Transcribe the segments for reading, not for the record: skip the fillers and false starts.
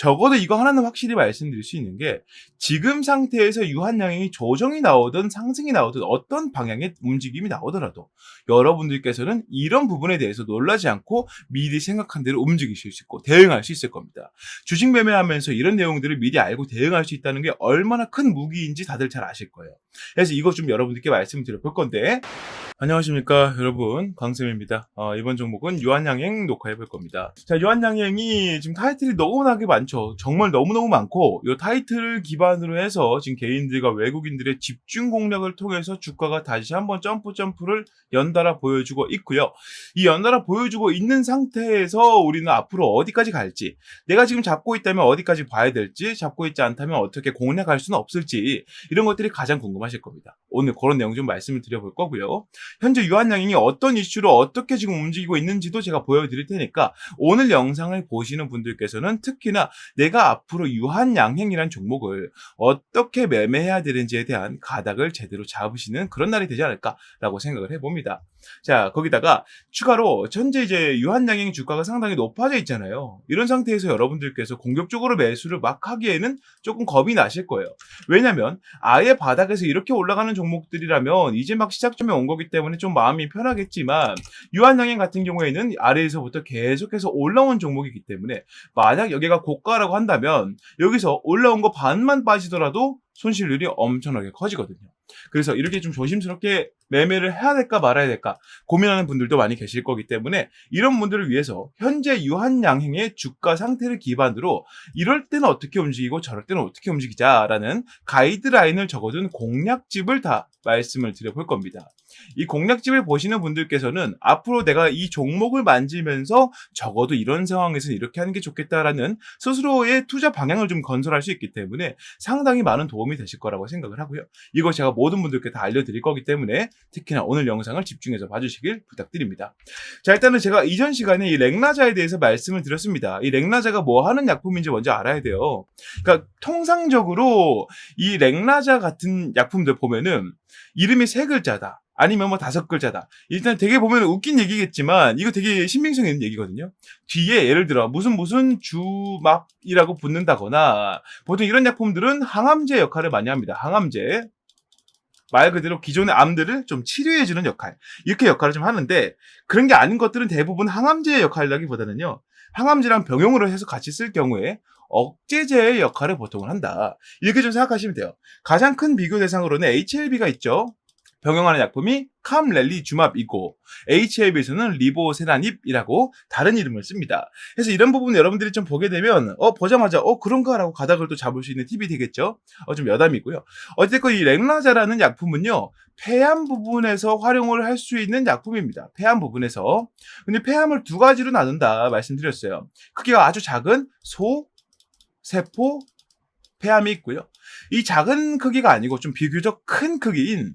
적어도 이거 하나는 확실히 말씀드릴 수 있는 게 지금 상태에서 유한양행이 조정이 나오든 상승이 나오든 어떤 방향의 움직임이 나오더라도 여러분들께서는 이런 부분에 대해서 놀라지 않고 미리 생각한 대로 움직이실 수 있고 대응할 수 있을 겁니다. 주식 매매하면서 이런 내용들을 미리 알고 대응할 수 있다는 게 얼마나 큰 무기인지 다들 잘 아실 거예요. 그래서 이거 좀 여러분들께 말씀을 드려볼 건데, 안녕하십니까 여러분, 강쌤입니다. 이번 종목은 유한양행 녹화해볼 겁니다. 자, 유한양행이 지금 타이틀이 너무나게 많죠. 정말 너무너무 많고 이 타이틀을 기반으로 해서 지금 개인들과 외국인들의 집중 공략을 통해서 주가가 다시 한번 점프를 연달아 보여주고 있고요. 이 연달아 보여주고 있는 상태에서 우리는 앞으로 어디까지 갈지, 내가 지금 잡고 있다면 어디까지 봐야 될지, 잡고 있지 않다면 어떻게 공략할 수는 없을지, 이런 것들이 가장 궁금하실 겁니다. 오늘 그런 내용 좀 말씀을 드려볼 거고요. 현재 유한양행이 어떤 이슈로 어떻게 지금 움직이고 있는지도 제가 보여드릴 테니까 오늘 영상을 보시는 분들께서는 특히나 내가 앞으로 유한양행이란 종목을 어떻게 매매해야 되는지에 대한 가닥을 제대로 잡으시는 그런 날이 되지 않을까라고 생각을 해봅니다. 자, 거기다가 추가로 현재 이제 유한양행 주가가 상당히 높아져 있잖아요. 이런 상태에서 여러분들께서 공격적으로 매수를 막 하기에는 조금 겁이 나실 거예요. 왜냐면 아예 바닥에서 이렇게 올라가는 종목들이라면 이제 막 시작점에 온 거기 때문에 좀 마음이 편하겠지만, 유한양행 같은 경우에는 아래에서부터 계속해서 올라온 종목이기 때문에 만약 여기가 고가라고 한다면 여기서 올라온 거 반만 빠지더라도 손실률이 엄청나게 커지거든요. 그래서 이렇게 좀 조심스럽게 매매를 해야 될까 말아야 될까 고민하는 분들도 많이 계실 거기 때문에, 이런 분들을 위해서 현재 유한양행의 주가 상태를 기반으로 이럴 때는 어떻게 움직이고 저럴 때는 어떻게 움직이자라는 가이드라인을 적어둔 공략집을 다 말씀을 드려볼 겁니다. 이 공략집을 보시는 분들께서는 앞으로 내가 이 종목을 만지면서 적어도 이런 상황에서는 이렇게 하는 게 좋겠다라는 스스로의 투자 방향을 좀 건설할 수 있기 때문에 상당히 많은 도움이 되실 거라고 생각을 하고요. 이거 제가 모든 분들께 다 알려드릴 거기 때문에 특히나 오늘 영상을 집중해서 봐주시길 부탁드립니다. 자, 일단은 제가 이전 시간에 이 렉나자에 대해서 말씀을 드렸습니다. 이 렉나자가 뭐 하는 약품인지 먼저 알아야 돼요. 그러니까 통상적으로 이 렉나자 같은 약품들 보면은 이름이 3글자다. 아니면 뭐 5글자다. 일단 되게 보면 웃긴 얘기겠지만 이거 되게 신빙성 있는 얘기거든요. 뒤에 예를 들어 무슨 주막이라고 붙는다거나, 보통 이런 약품들은 항암제 역할을 많이 합니다. 항암제. 말 그대로 기존의 암들을 좀 치료해주는 역할, 이렇게 역할을 좀 하는데, 그런 게 아닌 것들은 대부분 항암제의 역할이라기보다는요, 항암제랑 병용으로 해서 같이 쓸 경우에 억제제의 역할을 보통은 한다, 이렇게 좀 생각하시면 돼요. 가장 큰 비교 대상으로는 HLB가 있죠. 병용하는 약품이 캄렐리주맙이고 HLB에서는 리보세라닙이라고 다른 이름을 씁니다. 그래서 이런 부분 여러분들이 좀 보게 되면 보자마자 그런가라고 가닥을 또 잡을 수 있는 팁이 되겠죠. 좀 여담이고요. 어쨌든 이 렉나자라는 약품은요, 폐암 부분에서 활용을 할 수 있는 약품입니다. 폐암 부분에서. 근데 폐암을 2가지로 나눈다 말씀드렸어요. 크기가 아주 작은 소, 세포 폐암이 있고요. 이 작은 크기가 아니고 좀 비교적 큰 크기인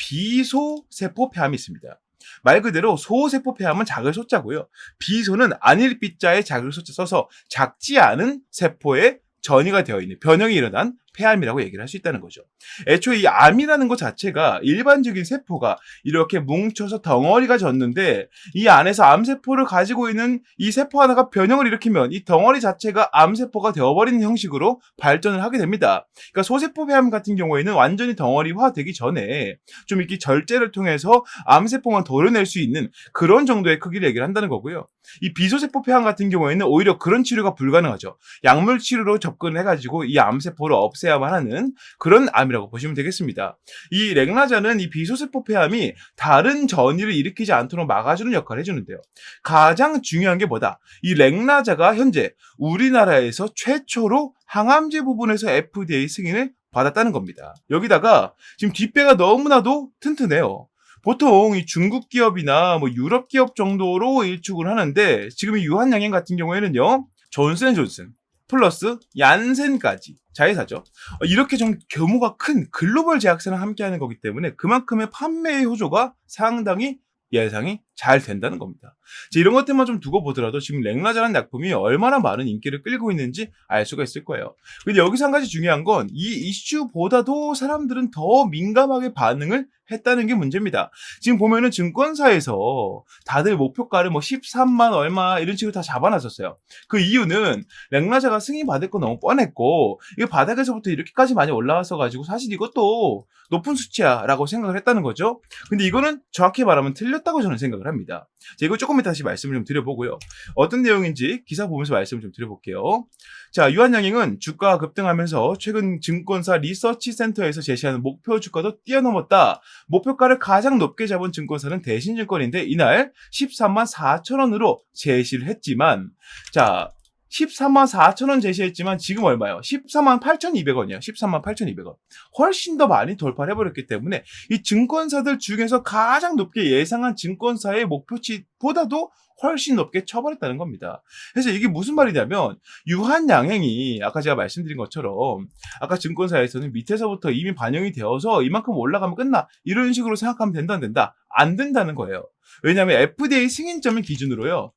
비소세포 폐암이 있습니다. 말 그대로 소세포 폐암은 작을 소자고요. 비소는 안일 비자에 작을 소자 써서 작지 않은 세포에 전이가 되어 있는 변형이 일어난 폐암이라고 얘기를 할 수 있다는 거죠. 애초에 이 암이라는 것 자체가 일반적인 세포가 이렇게 뭉쳐서 덩어리가 졌는데, 이 안에서 암세포를 가지고 있는 이 세포 하나가 변형을 일으키면 이 덩어리 자체가 암세포가 되어버리는 형식으로 발전을 하게 됩니다. 그러니까 소세포 폐암 같은 경우에는 완전히 덩어리화 되기 전에 좀 이렇게 절제를 통해서 암세포만 도려낼 수 있는 그런 정도의 크기를 얘기를 한다는 거고요. 이 비소세포 폐암 같은 경우에는 오히려 그런 치료가 불가능하죠. 약물 치료로 접근해가지고 이 암세포를 없애야만 하는 그런 암이라고 보시면 되겠습니다. 이 렉나자는 이 비소세포 폐암이 다른 전이를 일으키지 않도록 막아주는 역할을 해주는데요. 가장 중요한 게 뭐다? 이 렉나자가 현재 우리나라에서 최초로 항암제 부분에서 FDA 승인을 받았다는 겁니다. 여기다가 지금 뒷배가 너무나도 튼튼해요. 보통 이 중국 기업이나 뭐 유럽 기업 정도로 일축을 하는데, 지금 이 유한양행 같은 경우에는요, 존슨앤존슨 플러스 얀센까지 자회사죠. 이렇게 좀 규모가 큰 글로벌 제약사랑 함께하는 거기 때문에 그만큼의 판매의 호조가 상당히 예상이 잘 된다는 겁니다. 이런 것들만 좀 두고 보더라도 지금 렉나자라는 약품이 얼마나 많은 인기를 끌고 있는지 알 수가 있을 거예요. 근데 여기서 한 가지 중요한 건 이 이슈보다도 사람들은 더 민감하게 반응을 했다는 게 문제입니다. 지금 보면은 증권사에서 다들 목표가를 뭐 13만 얼마 이런 식으로 다 잡아놨었어요. 그 이유는 렉나자가 승인 받을 거 너무 뻔했고 이게 바닥에서부터 이렇게까지 많이 올라왔어 가지고 사실 이것도 높은 수치야 라고 생각을 했다는 거죠. 근데 이거는 정확히 말하면 틀렸다고 저는 생각을 합니다. 자, 이거 조금 이따 다시 말씀을 좀 드려보고요. 어떤 내용인지 기사 보면서 말씀을 좀 드려볼게요. 자, 유한양행은 주가가 급등하면서 최근 증권사 리서치 센터에서 제시하는 목표 주가도 뛰어넘었다. 목표가를 가장 높게 잡은 증권사는 대신증권인데 이날 13만 4천 원으로 제시를 했지만, 자, 13만 4천 원 제시했지만 지금 얼마예요? 14만 8,200원이에요. 13만 8,200원. 훨씬 더 많이 돌파를 해버렸기 때문에 이 증권사들 중에서 가장 높게 예상한 증권사의 목표치보다도 훨씬 높게 쳐버렸다는 겁니다. 그래서 이게 무슨 말이냐면 유한양행이 아까 제가 말씀드린 것처럼 아까 증권사에서는 밑에서부터 이미 반영이 되어서 이만큼 올라가면 끝나 이런 식으로 생각하면 된다 안 된다? 안 된다는 거예요. 왜냐하면 FDA 승인점을 기준으로요.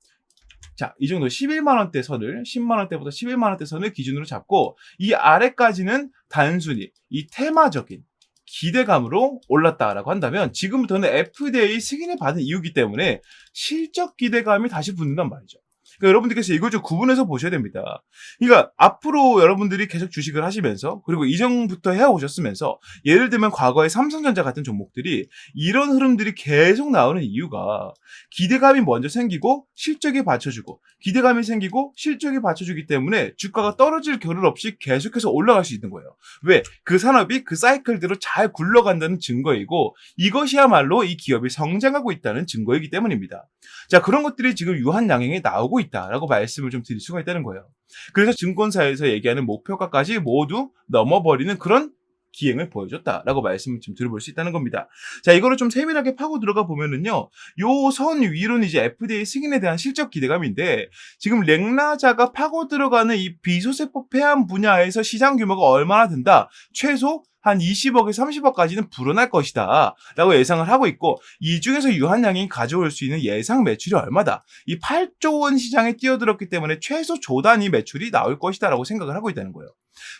자, 이 정도 11만원대 선을 10만원대부터 11만원대 선을 기준으로 잡고 이 아래까지는 단순히 이 테마적인 기대감으로 올랐다라고 한다면 지금부터는 FDA 승인을 받은 이유이기 때문에 실적 기대감이 다시 붙는단 말이죠. 그러니까 여러분들께서 이걸 좀 구분해서 보셔야 됩니다. 그러니까 앞으로 여러분들이 계속 주식을 하시면서 그리고 이전부터 해오셨으면서 예를 들면 과거의 삼성전자 같은 종목들이 이런 흐름들이 계속 나오는 이유가 기대감이 먼저 생기고 실적이 받쳐주고 기대감이 생기고 실적이 받쳐주기 때문에 주가가 떨어질 겨를 없이 계속해서 올라갈 수 있는 거예요. 왜? 그 산업이 그 사이클대로 잘 굴러간다는 증거이고 이것이야말로 이 기업이 성장하고 있다는 증거이기 때문입니다. 자, 그런 것들이 지금 유한양행에 나오고 있다라고 말씀을 좀 드릴 수가 있다는 거예요. 그래서 증권사에서 얘기하는 목표가까지 모두 넘어버리는 그런 기행을 보여줬다라고 말씀을 좀 들어볼 수 있다는 겁니다. 자, 이거를 좀 세밀하게 파고 들어가 보면은요, 요 선 위로는 이제 FDA 승인에 대한 실적 기대감인데, 지금 렉나자가 파고 들어가는 이 비소세포 폐암 분야에서 시장 규모가 얼마나 된다? 최소 한 20억에서 30억까지는 불어날 것이다 라고 예상을 하고 있고 이 중에서 유한양행이 가져올 수 있는 예상 매출이 얼마다? 이 8조 원 시장에 뛰어들었기 때문에 최소 조 단위 매출이 나올 것이다 라고 생각을 하고 있다는 거예요.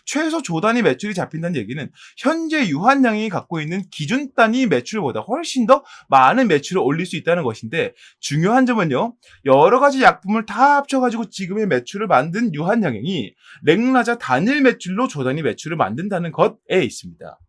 최소 조 단위 매출이 잡힌다는 얘기는 현재 유한양행이 갖고 있는 기준 단위 매출보다 훨씬 더 많은 매출을 올릴 수 있다는 것인데 중요한 점은요. 여러 가지 약품을 다 합쳐가지고 지금의 매출을 만든 유한양행이 렉나자 단일 매출로 조 단위 매출을 만든다는 것에 있습니다.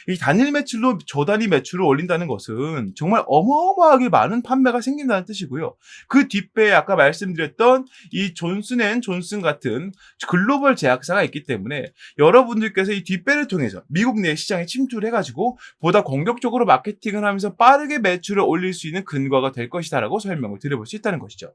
이 단일 매출로 조 단위 매출을 올린다는 것은 정말 어마어마하게 많은 판매가 생긴다는 뜻이고요. 그 뒷배에 아까 말씀드렸던 이 존슨앤존슨 같은 글로벌 제약사가 있기 때문에 여러분들께서 이 뒷배를 통해서 미국 내 시장에 침투를 해가지고 보다 공격적으로 마케팅을 하면서 빠르게 매출을 올릴 수 있는 근거가 될 것이다라고 설명을 드려볼 수 있다는 것이죠.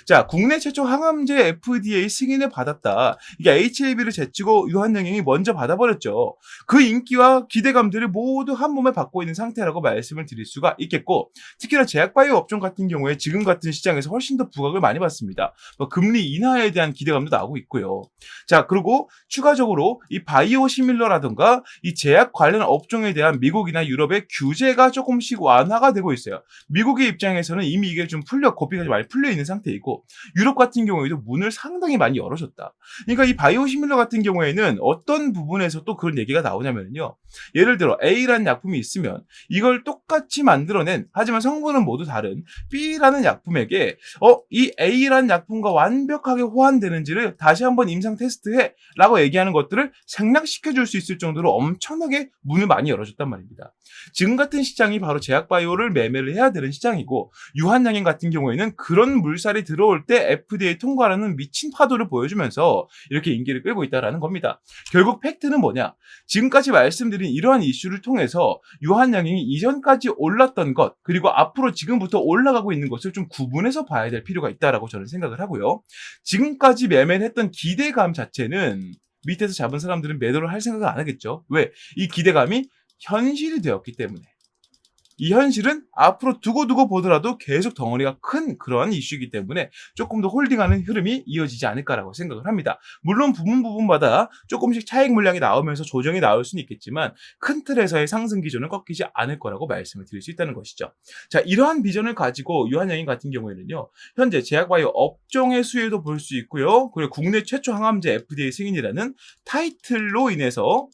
자, 국내 최초 항암제 FDA 승인을 받았다. 이게 HLB를 제치고 유한양행이 먼저 받아버렸죠. 그 인기와 기대감들을 모두 한 몸에 받고 있는 상태라고 말씀을 드릴 수가 있겠고 특히나 제약바이오 업종 같은 경우에 지금 같은 시장에서 훨씬 더 부각을 많이 받습니다. 금리 인하에 대한 기대감도 나오고 있고요. 자, 그리고 추가적으로 이 바이오 시밀러라든가 이 제약 관련 업종에 대한 미국이나 유럽의 규제가 조금씩 완화가 되고 있어요. 미국의 입장에서는 이미 이게 좀 고삐가 많이 풀려 있는 상태이고 유럽 같은 경우에도 문을 상당히 많이 열어줬다. 그러니까 이 바이오 시밀러 같은 경우에는 어떤 부분에서 또 그런 얘기가 나오냐면요. 예를 들어 A라는 약품이 있으면 이걸 똑같이 만들어낸 하지만 성분은 모두 다른 B라는 약품에게 이 A라는 약품과 완벽하게 호환되는지를 다시 한번 임상 테스트해 라고 얘기하는 것들을 생략시켜 줄 수 있을 정도로 엄청나게 문을 많이 열어줬단 말입니다. 지금 같은 시장이 바로 제약바이오를 매매를 해야 되는 시장이고 유한양행 같은 경우에는 그런 물살이 들어올 때 FDA 통과라는 미친 파도를 보여주면서 이렇게 인기를 끌고 있다는 겁니다. 결국 팩트는 뭐냐? 지금까지 말씀드린 이러한 이슈를 통해서 유한양행이 이전까지 올랐던 것 그리고 앞으로 지금부터 올라가고 있는 것을 좀 구분해서 봐야 될 필요가 있다라고 저는 생각을 하고요. 지금까지 매매를 했던 기대감 자체는 밑에서 잡은 사람들은 매도를 할 생각을 안 하겠죠. 왜? 이 기대감이 현실이 되었기 때문에. 이 현실은 앞으로 두고 보더라도 계속 덩어리가 큰 그런 이슈이기 때문에 조금 더 홀딩하는 흐름이 이어지지 않을까라고 생각을 합니다. 물론 부분마다 조금씩 차익 물량이 나오면서 조정이 나올 수는 있겠지만 큰 틀에서의 상승 기조는 꺾이지 않을 거라고 말씀을 드릴 수 있다는 것이죠. 자, 이러한 비전을 가지고 유한양행 같은 경우에는요, 현재 제약바이오 업종의 수혜도 볼 수 있고요, 그리고 국내 최초 항암제 FDA 승인이라는 타이틀로 인해서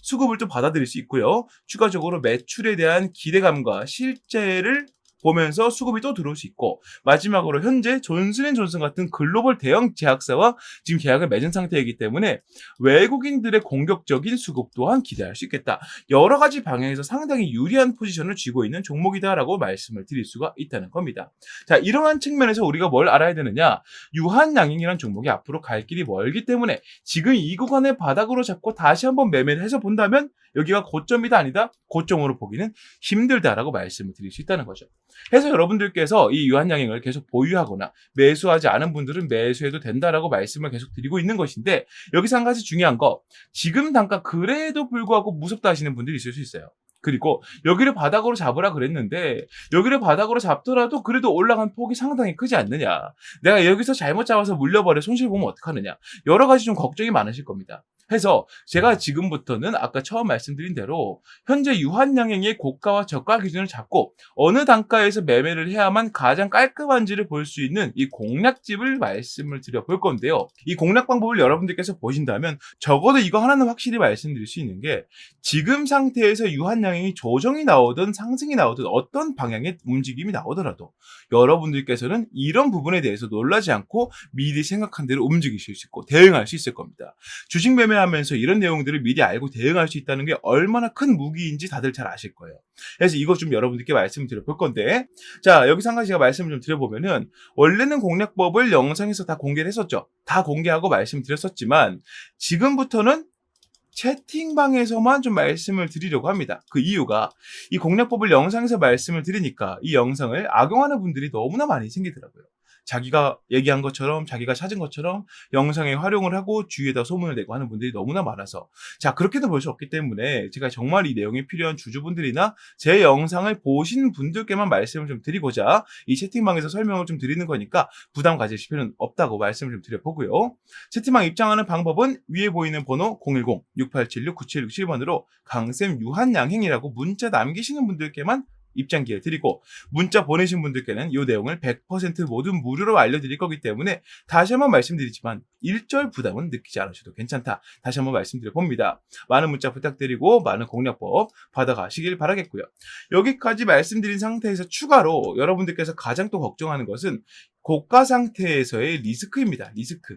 수급을 좀 받아들일 수 있고요. 추가적으로 매출에 대한 기대감과 실제를 보면서 수급이 또 들어올 수 있고, 마지막으로 현재 존슨앤존슨 같은 글로벌 대형 제약사와 지금 계약을 맺은 상태이기 때문에 외국인들의 공격적인 수급 또한 기대할 수 있겠다. 여러 가지 방향에서 상당히 유리한 포지션을 쥐고 있는 종목이다라고 말씀을 드릴 수가 있다는 겁니다. 자, 이러한 측면에서 우리가 뭘 알아야 되느냐? 유한양행이라는 종목이 앞으로 갈 길이 멀기 때문에 지금 이 구간을 바닥으로 잡고 다시 한번 매매를 해서 본다면 여기가 고점이다 아니다? 고점으로 보기는 힘들다라고 말씀을 드릴 수 있다는 거죠. 해서 여러분들께서 이 유한양행을 계속 보유하거나 매수하지 않은 분들은 매수해도 된다라고 말씀을 계속 드리고 있는 것인데, 여기서 한 가지 중요한 거, 지금 단가 그래도 불구하고 무섭다 하시는 분들이 있을 수 있어요. 그리고 여기를 바닥으로 잡으라 그랬는데 여기를 바닥으로 잡더라도 그래도 올라간 폭이 상당히 크지 않느냐, 내가 여기서 잘못 잡아서 물려버려 손실 보면 어떡하느냐, 여러 가지 좀 걱정이 많으실 겁니다. 해서 제가 지금부터는 아까 처음 말씀드린 대로 현재 유한양행의 고가와 저가 기준을 잡고 어느 단가에서 매매를 해야만 가장 깔끔한지를 볼 수 있는 이 공략집을 말씀을 드려 볼 건데요. 이 공략 방법을 여러분들께서 보신다면 적어도 이거 하나는 확실히 말씀드릴 수 있는 게, 지금 상태에서 유한양행이 조정이 나오든 상승이 나오든 어떤 방향의 움직임이 나오더라도 여러분들께서는 이런 부분에 대해서 놀라지 않고 미리 생각한 대로 움직이실 수 있고 대응할 수 있을 겁니다. 주식 매매하면서 이런 내용들을 미리 알고 대응할 수 있다는 게 얼마나 큰 무기인지 다들 잘 아실 거예요. 그래서 이거 좀 여러분들께 말씀을 드려볼 건데, 자, 여기서 한 가지 제가 말씀을 좀 드려보면은, 원래는 공략법을 영상에서 다 공개를 했었죠. 다 공개하고 말씀드렸었지만 지금부터는 채팅방에서만 좀 말씀을 드리려고 합니다. 그 이유가, 이 공략법을 영상에서 말씀을 드리니까 이 영상을 악용하는 분들이 너무나 많이 생기더라고요. 자기가 얘기한 것처럼, 자기가 찾은 것처럼 영상에 활용을 하고 주위에다 소문을 내고 하는 분들이 너무나 많아서, 자, 그렇게도 볼 수 없기 때문에 제가 정말 이 내용이 필요한 주주분들이나 제 영상을 보신 분들께만 말씀을 좀 드리고자 이 채팅방에서 설명을 좀 드리는 거니까 부담 가지실 필요는 없다고 말씀을 좀 드려보고요. 채팅방 입장하는 방법은 위에 보이는 번호 010-6876-9767번으로 강쌤 유한양행이라고 문자 남기시는 분들께만 입장 기회 드리고, 문자 보내신 분들께는 이 내용을 100% 모두 무료로 알려드릴 거기 때문에 다시 한번 말씀드리지만 일절 부담은 느끼지 않으셔도 괜찮다. 다시 한번 말씀드려 봅니다. 많은 문자 부탁드리고 많은 공략법 받아가시길 바라겠고요. 여기까지 말씀드린 상태에서 추가로 여러분들께서 가장 또 걱정하는 것은 고가 상태에서의 리스크입니다. 리스크.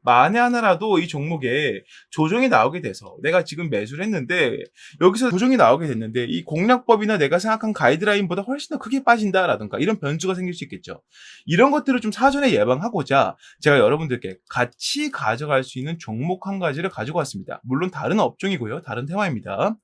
만에 하나라도 이 종목에 조정이 나오게 돼서, 내가 지금 매수를 했는데 여기서 조정이 나오게 됐는데 이 공략법이나 내가 생각한 가이드라인보다 훨씬 더 크게 빠진다라든가 이런 변수가 생길 수 있겠죠. 이런 것들을 좀 사전에 예방하고자 제가 여러분들께 같이 가져갈 수 있는 종목 한 가지를 가지고 왔습니다. 물론 다른 업종이고요, 다른 테마입니다.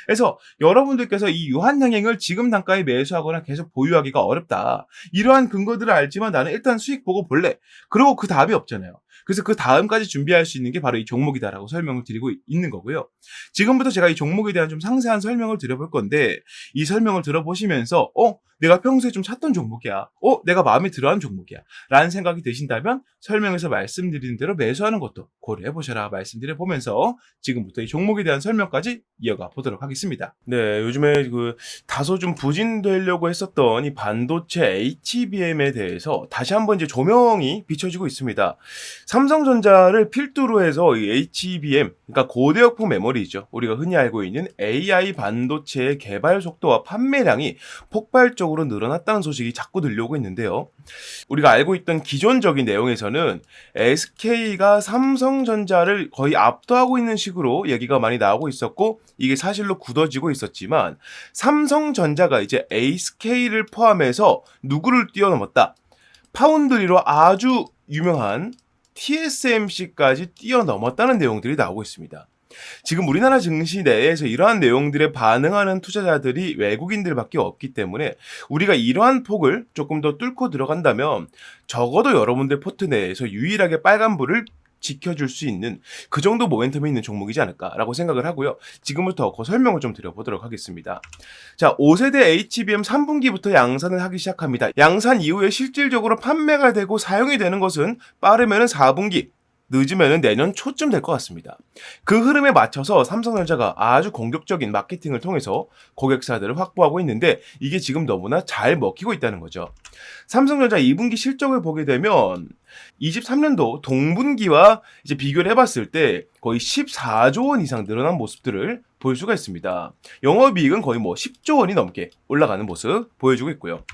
그래서 여러분들께서 이 유한양행을 지금 단가에 매수하거나 계속 보유하기가 어렵다, 이러한 근거들을 알지만 나는 일단 수익 보고 볼래, 그리고 그 답이 없잖아요. 그래서 그 다음까지 준비할 수 있는 게 바로 이 종목이다라고 설명을 드리고 있는 거고요. 지금부터 제가 이 종목에 대한 좀 상세한 설명을 드려볼 건데, 이 설명을 들어보시면서 내가 평소에 좀 찾던 종목이야, 내가 마음에 들어하는 종목이야 라는 생각이 드신다면 설명에서 말씀드리는 대로 매수하는 것도 고려해보셔라 말씀드려보면서 지금부터 이 종목에 대한 설명까지 이어가 보도록 하겠습니다. 네, 요즘에 다소 좀 부진되려고 했었던 이 반도체 HBM에 대해서 다시 한번 이제 조명이 비춰지고 있습니다. 삼성전자를 필두로 해서 이 HBM, 그러니까 고대역폭 메모리죠, 우리가 흔히 알고 있는 AI 반도체의 개발 속도와 판매량이 폭발적으로 늘어났다는 소식이 자꾸 들려오고 있는데요. 우리가 알고 있던 기존적인 내용에서는 SK가 삼성전자를 거의 압도하고 있는 식으로 얘기가 많이 나오고 있었고, 이게 사실로 굳어지고 있었지만 삼성전자가 이제 SK를 포함해서 누구를 뛰어넘었다, 파운드리로 아주 유명한 TSMC까지 뛰어넘었다는 내용들이 나오고 있습니다. 지금 우리나라 증시 내에서 이러한 내용들에 반응하는 투자자들이 외국인들밖에 없기 때문에 우리가 이러한 폭을 조금 더 뚫고 들어간다면 적어도 여러분들 포트 내에서 유일하게 빨간불을 지켜줄 수 있는 그 정도 모멘텀이 있는 종목이지 않을까라고 생각을 하고요. 지금부터 그 설명을 좀 드려보도록 하겠습니다. 자, 5세대 HBM 3분기부터 양산을 하기 시작합니다. 양산 이후에 실질적으로 판매가 되고 사용이 되는 것은 빠르면은 4분기, 늦으면 내년 초쯤 될 것 같습니다. 그 흐름에 맞춰서 삼성전자가 아주 공격적인 마케팅을 통해서 고객사들을 확보하고 있는데 이게 지금 너무나 잘 먹히고 있다는 거죠. 삼성전자 2분기 실적을 보게 되면 23년도 동분기와 이제 비교를 해봤을 때 거의 14조 원 이상 늘어난 모습들을 볼 수가 있습니다. 영업이익은 거의 10조 원이 넘게 올라가는 모습 보여주고 있고요.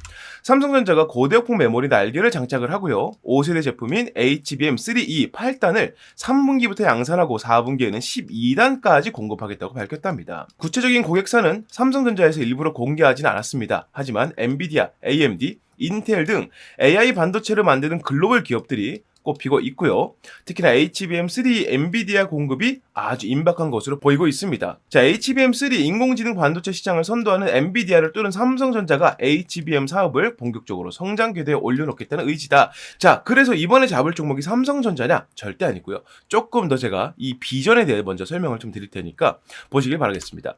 삼성전자가 고대역폭 메모리 날개를 장착을 하고요. 5세대 제품인 HBM3E 8단을 3분기부터 양산하고 4분기에는 12단까지 공급하겠다고 밝혔답니다. 구체적인 고객사는 삼성전자에서 일부러 공개하진 않았습니다. 하지만 엔비디아, AMD, 인텔 등 AI 반도체를 만드는 글로벌 기업들이 꼽히고 있고요. 특히나 HBM3 엔비디아 공급이 아주 임박한 것으로 보이고 있습니다. 자, HBM3 인공지능 반도체 시장을 선도하는 엔비디아를 뚫은 삼성전자가 HBM 사업을 본격적으로 성장 궤도에 올려놓겠다는 의지다. 자, 그래서 이번에 잡을 종목이 삼성전자냐? 절대 아니고요. 조금 더 제가 이 비전에 대해 먼저 설명을 좀 드릴 테니까 보시길 바라겠습니다.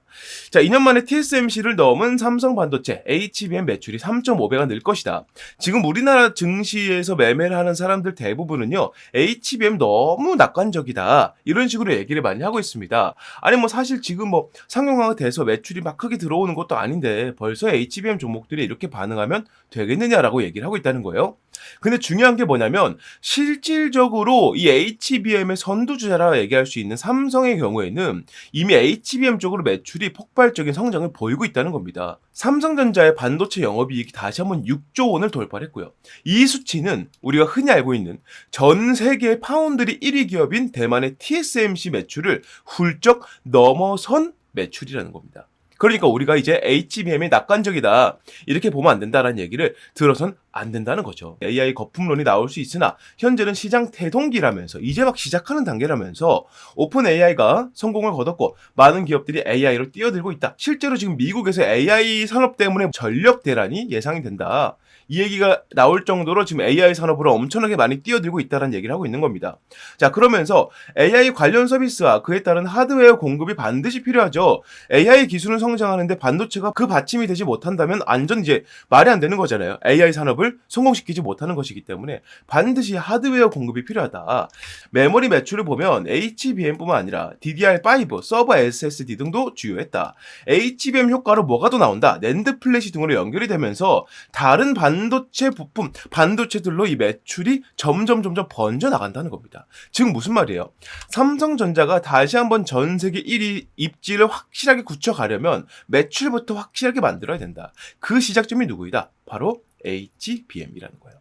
자, 2년 만에 TSMC를 넘은 삼성 반도체 HBM 매출이 3.5배가 늘 것이다. 지금 우리나라 증시에서 매매를 하는 사람들 대부분은요, HBM 너무 낙관적이다, 이런 식으로 얘기를 많이 하고 있습니다. 아니 사실 지금 상용화가 돼서 매출이 막 크게 들어오는 것도 아닌데 벌써 HBM 종목들이 이렇게 반응하면 되겠느냐라고 얘기를 하고 있다는 거예요. 근데 중요한 게 뭐냐면 실질적으로 이 HBM의 선두주자라 얘기할 수 있는 삼성의 경우에는 이미 HBM 쪽으로 매출이 폭발적인 성장을 보이고 있다는 겁니다. 삼성전자의 반도체 영업이익이 다시 한번 6조 원을 돌파했고요. 이 수치는 우리가 흔히 알고 있는 전 세계 파운드리 1위 기업인 대만의 TSMC 매출을 훌쩍 넘어선 매출이라는 겁니다. 그러니까 우리가 이제 HBM이 낙관적이다, 이렇게 보면 안 된다라는 얘기를 들어선 안 된다는 거죠. AI 거품론이 나올 수 있으나 현재는 시장 태동기라면서 이제 막 시작하는 단계라면서 오픈 AI가 성공을 거뒀고 많은 기업들이 AI로 뛰어들고 있다. 실제로 지금 미국에서 AI 산업 때문에 전력 대란이 예상이 된다, 이 얘기가 나올 정도로 지금 AI 산업으로 엄청나게 많이 뛰어들고 있다는 얘기를 하고 있는 겁니다. 자, 그러면서 AI 관련 서비스와 그에 따른 하드웨어 공급이 반드시 필요하죠. AI 기술은 성장하는데 반도체가 그 받침이 되지 못한다면 완전 이제 말이 안 되는 거잖아요. AI 산업을 성공시키지 못하는 것이기 때문에 반드시 하드웨어 공급이 필요하다. 메모리 매출을 보면 HBM뿐만 아니라 DDR5, 서버 SSD 등도 주요했다. HBM 효과로 뭐가 더 나온다? 낸드 플래시 등으로 연결이 되면서 다른 반도체 부품, 반도체들로 이 매출이 점점 번져 나간다는 겁니다. 즉 무슨 말이에요? 삼성전자가 다시 한번 전 세계 1위 입지를 확실하게 굳혀가려면 매출부터 확실하게 만들어야 된다. 그 시작점이 누구이다? 바로 HBM이라는 거예요.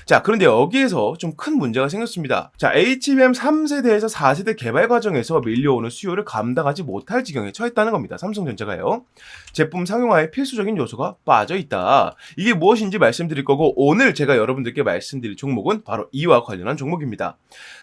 자, 그런데 여기에서 좀 큰 문제가 생겼습니다. 자, HBM 3세대에서 4세대 개발 과정에서 밀려오는 수요를 감당하지 못할 지경에 처했다는 겁니다. 삼성전자가요. 제품 상용화에 필수적인 요소가 빠져있다. 이게 무엇인지 말씀드릴 거고, 오늘 제가 여러분들께 말씀드릴 종목은 바로 이와 관련한 종목입니다.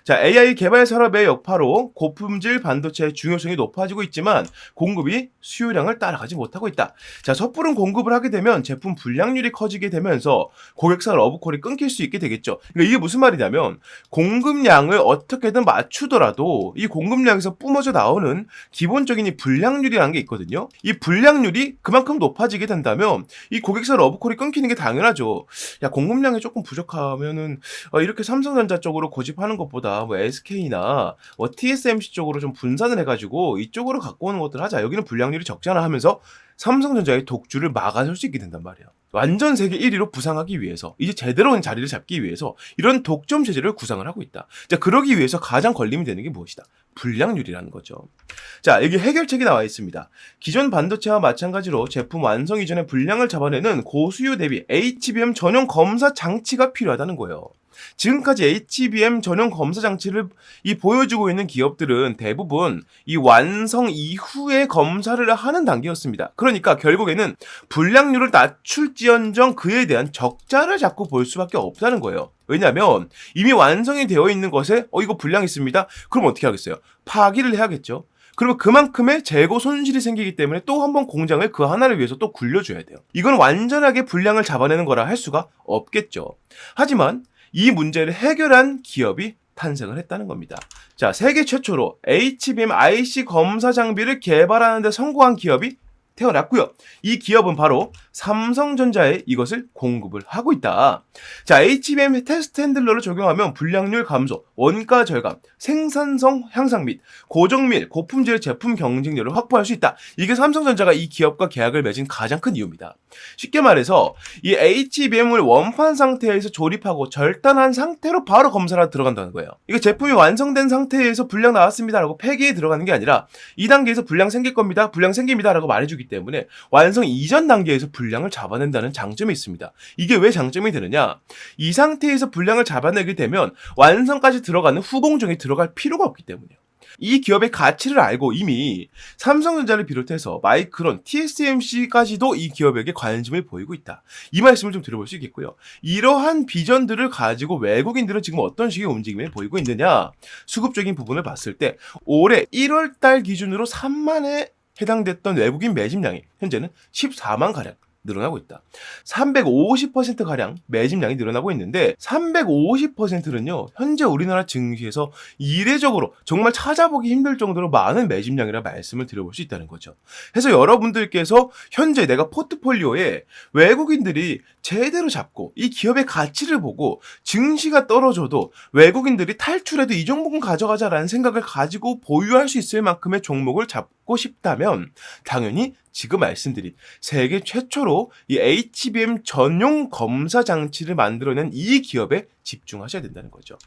자, AI 개발 산업의 여파로 고품질 반도체의 중요성이 높아지고 있지만 공급이 수요량을 따라가지 못하고 있다. 자, 섣부른 공급을 하게 되면 제품 불량률이 커지게 되면서 고객사 러브콜이 끊길 수 있게 되겠죠. 그러니까 이게 무슨 말이냐면 공급량을 어떻게든 맞추더라도 이 공급량에서 뿜어져 나오는 기본적인 이 불량률이라는 게 있거든요. 이 불량률이 그만큼 높아지게 된다면 이 고객사 러브콜이 끊기는 게 당연하죠. 야, 공급량이 조금 부족하면은 이렇게 삼성전자 쪽으로 고집하는 것보다 SK나 TSMC 쪽으로 좀 분산을 해가지고 이쪽으로 갖고 오는 것들 하자. 여기는 불량률이 적잖아 하면서 삼성전자의 독주를 막아설 수 있게 된단 말이에요. 완전 세계 1위로 부상하기 위해서, 이제 제대로 된 자리를 잡기 위해서 이런 독점 체제를 구상을 하고 있다. 자, 그러기 위해서 가장 걸림이 되는 게 무엇이다? 불량률이라는 거죠. 자, 여기 해결책이 나와 있습니다. 기존 반도체와 마찬가지로 제품 완성 이전에 불량을 잡아내는 고수요 대비 HBM 전용 검사 장치가 필요하다는 거예요. 지금까지 HBM 전용 검사 장치를 보여주고 있는 기업들은 대부분 이 완성 이후에 검사를 하는 단계였습니다. 그러니까 결국에는 불량률을 낮출지언정 그에 대한 적자를 자꾸 볼 수밖에 없다는 거예요. 왜냐하면 이미 완성이 되어 있는 것에 이거 불량 있습니다. 그럼 어떻게 하겠어요? 파기를 해야겠죠. 그리고 그만큼의 재고 손실이 생기기 때문에 또 한 번 공장을 그 하나를 위해서 또 굴려줘야 돼요. 이건 완전하게 불량을 잡아내는 거라 할 수가 없겠죠. 하지만 이 문제를 해결한 기업이 탄생을 했다는 겁니다. 자, 세계 최초로 HBM IC 검사 장비를 개발하는 데 성공한 기업이 태어났고요. 이 기업은 바로 삼성전자에 이것을 공급을 하고 있다. 자, HBM 테스트 핸들러를 적용하면 불량률 감소, 원가 절감, 생산성 향상 및 고정밀, 고품질 제품 경쟁력을 확보할 수 있다. 이게 삼성전자가 이 기업과 계약을 맺은 가장 큰 이유입니다. 쉽게 말해서 이 HBM을 원판 상태에서 조립하고 절단한 상태로 바로 검사를 들어간다는 거예요. 이거 제품이 완성된 상태에서 불량 나왔습니다라고 폐기에 들어가는 게 아니라 이 단계에서 불량 생길 겁니다. 불량 생깁니다라고 말해주기 때문에 완성 이전 단계에서 불량을 잡아낸다는 장점이 있습니다. 이게 왜 장점이 되느냐? 이 상태에서 불량을 잡아내게 되면 완성까지 들어가는 후공정이 들어갈 필요가 없기 때문이에요. 이 기업의 가치를 알고 이미 삼성전자를 비롯해서 마이크론, TSMC까지도 이 기업에게 관심을 보이고 있다. 이 말씀을 좀 드려볼 수 있겠고요. 이러한 비전들을 가지고 외국인들은 지금 어떤 식의 움직임을 보이고 있느냐? 수급적인 부분을 봤을 때 올해 1월달 기준으로 3만에 해당됐던 외국인 매집량이 현재는 14만 가량 늘어나고 있다. 350%가량 매집량이 늘어나고 있는데 350%는요. 현재 우리나라 증시에서 이례적으로 정말 찾아보기 힘들 정도로 많은 매집량이라 말씀을 드려볼 수 있다는 거죠. 그래서 여러분들께서 현재 내가 포트폴리오에 외국인들이 제대로 잡고 이 기업의 가치를 보고 증시가 떨어져도 외국인들이 탈출해도 이 종목은 가져가자라는 생각을 가지고 보유할 수 있을 만큼의 종목을 잡고 싶다면 당연히 지금 말씀드린 세계 최초로 이 HBM 전용 검사 장치를 만들어낸 이 기업에 집중하셔야 된다는 거죠.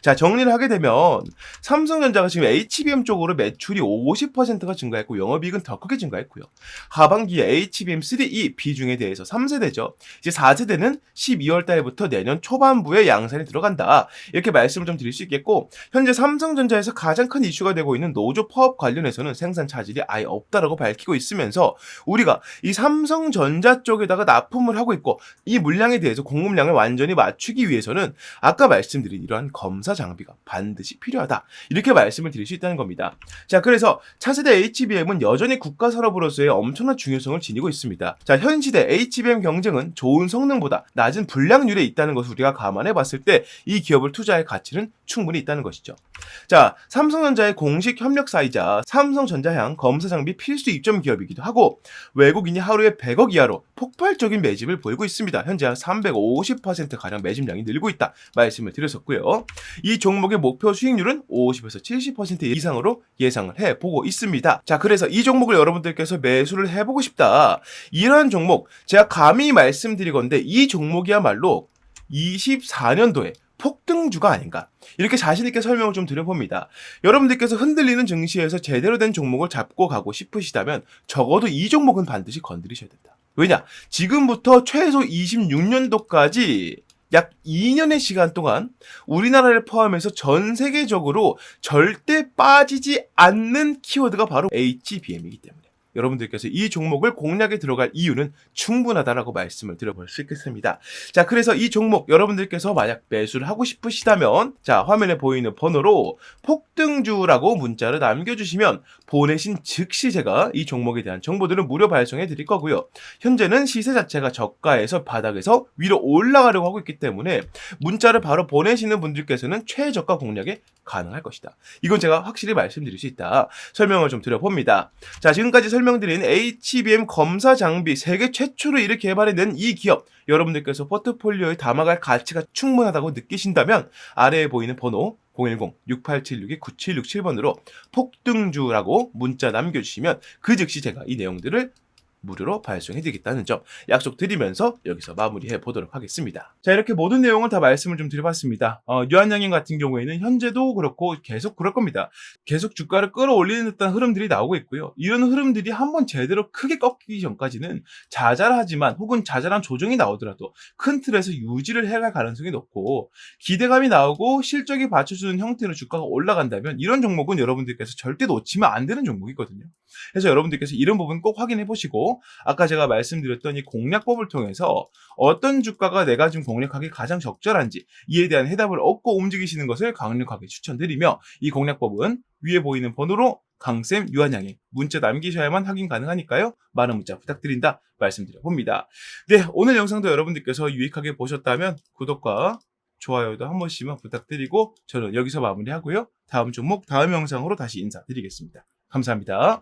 자, 정리를 하게 되면 삼성전자가 지금 HBM 쪽으로 매출이 50%가 증가했고 영업이익은 더 크게 증가했고요. 하반기에 HBM3E 비중에 대해서 3세대죠. 이제 4세대는 12월 달부터 내년 초반부에 양산이 들어간다. 이렇게 말씀을 좀 드릴 수 있겠고 현재 삼성전자에서 가장 큰 이슈가 되고 있는 노조 파업 관련해서는 생산 차질이 아예 없다라고 밝히고 있으면서 우리가 이 삼성전자 쪽에다가 납품을 하고 있고 이 물량에 대해서 공급량을 완전히 맞추기 위해서는 아까 말씀드린 이러한 검사 장비가 반드시 필요하다. 이렇게 말씀을 드릴 수 있다는 겁니다. 자, 그래서 차세대 HBM은 여전히 국가 산업으로서의 엄청난 중요성을 지니고 있습니다. 자, 현 시대 HBM 경쟁은 좋은 성능보다 낮은 불량률에 있다는 것을 우리가 감안해 봤을 때 이 기업을 투자할 가치는 충분히 있다는 것이죠. 자, 삼성전자의 공식 협력사이자 삼성전자향 검사 장비 필수 입점 기업이기도 하고 외국인이 하루에 100억 이하로 폭발적인 매집을 보이고 있습니다. 현재 한 350%가량 매집량이 늘고 있다 말씀을 드렸었고요. 이 종목의 목표 수익률은 50에서 70% 이상으로 예상을 해보고 있습니다. 자, 그래서 이 종목을 여러분들께서 매수를 해보고 싶다. 이러한 종목 제가 감히 말씀드리건데 이 종목이야말로 24년도에 폭등주가 아닌가 이렇게 자신있게 설명을 좀 드려봅니다. 여러분들께서 흔들리는 증시에서 제대로 된 종목을 잡고 가고 싶으시다면 적어도 이 종목은 반드시 건드리셔야 된다. 왜냐? 지금부터 최소 26년도까지 약 2년의 시간 동안 우리나라를 포함해서 전 세계적으로 절대 빠지지 않는 키워드가 바로 HBM이기 때문에 여러분들께서 이 종목을 공략에 들어갈 이유는 충분하다라고 말씀을 드려볼 수 있겠습니다. 자, 그래서 이 종목 여러분들께서 만약 매수를 하고 싶으시다면 자, 화면에 보이는 번호로 폭등주라고 문자를 남겨주시면 보내신 즉시 제가 이 종목에 대한 정보들을 무료 발송해 드릴 거고요. 현재는 시세 자체가 저가에서 바닥에서 위로 올라가려고 하고 있기 때문에 문자를 바로 보내시는 분들께서는 최저가 공략에 가능할 것이다. 이건 제가 확실히 말씀드릴 수 있다. 설명을 좀 드려봅니다. 자, 지금까지 설명드린 HBM 검사 장비 세계 최초로 이를 개발해낸 이 기업 여러분들께서 포트폴리오에 담아갈 가치가 충분하다고 느끼신다면 아래에 보이는 번호 010-6876-9767번으로 폭등주라고 문자 남겨주시면 그 즉시 제가 이 내용들을 무료로 발송해드리겠다는 점 약속드리면서 여기서 마무리해 보도록 하겠습니다. 자, 이렇게 모든 내용을 다 말씀을 좀 드려봤습니다. 유한양행 같은 경우에는 현재도 그렇고 계속 그럴 겁니다. 계속 주가를 끌어올리는 듯한 흐름들이 나오고 있고요. 이런 흐름들이 한번 제대로 크게 꺾이기 전까지는 자잘하지만 혹은 자잘한 조정이 나오더라도 큰 틀에서 유지를 해갈 가능성이 높고 기대감이 나오고 실적이 받쳐주는 형태로 주가가 올라간다면 이런 종목은 여러분들께서 절대 놓치면 안 되는 종목이거든요. 그래서 여러분들께서 이런 부분 꼭 확인해 보시고 아까 제가 말씀드렸던 이 공략법을 통해서 어떤 주가가 내가 지금 공략하기 가장 적절한지 이에 대한 해답을 얻고 움직이시는 것을 강력하게 추천드리며 이 공략법은 위에 보이는 번호로 강쌤 유한양행 문자 남기셔야만 확인 가능하니까요. 많은 문자 부탁드린다 말씀드려 봅니다. 네, 오늘 영상도 여러분들께서 유익하게 보셨다면 구독과 좋아요도 한 번씩만 부탁드리고 저는 여기서 마무리하고요. 다음 종목 다음 영상으로 다시 인사드리겠습니다. 감사합니다.